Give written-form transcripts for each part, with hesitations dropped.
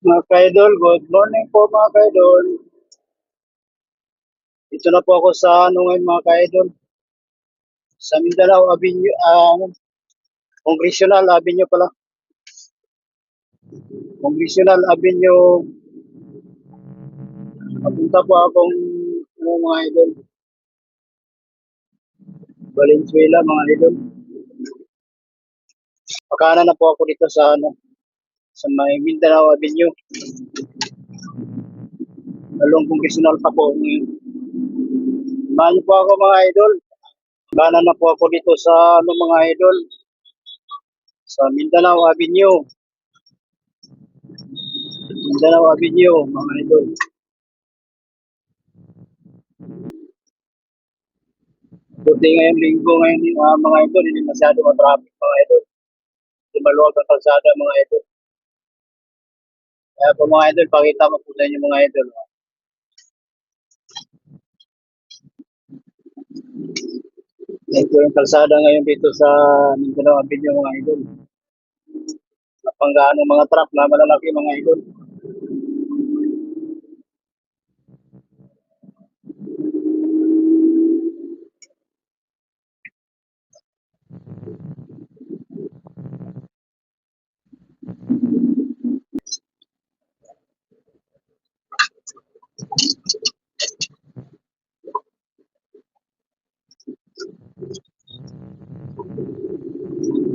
Mga ka-idol, good morning po mga ka-idol. Ito na po ako sa ngayon mga ka-idol. Sa Mindanao Avenue, Congressional Avenue pala. Congressional Avenue. Papunta po akong mga idol. Valenzuela mga idol. Pakanan na po ako dito sa may Mindanao Avenue. Along Congressional pa po ngayon. Samahan niyo po ako mga idol. Pakanan na po ako dito sa mga idol. Sa Mindanao Avenue. Mindanao Avenue mga idol. Buti ngayong linggo ngayon mga idol, hindi masyado matraffic mga idol. Hindi maluwag ang kalsada mga idol. Kaya po mga idol, pakita mo po sa inyo mga idol. Ito yung kalsada ngayon dito sa Mindanao Avenue mga idol. Napanggaan ng mga truck na malalaki mga idol.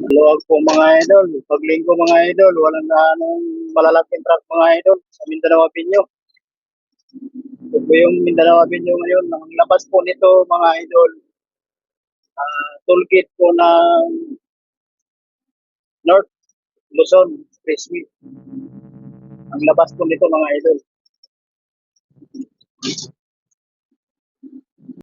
Maluwag po mga idol. Pag linggo mga idol, walang anong malalaking truck mga idol sa Mindanao Avenue. Ito po yung Mindanao Avenue ngayon. Ang labas po nito mga idol, tollgate po ng North Luzon Expressway. Ang labas po nito mga idol.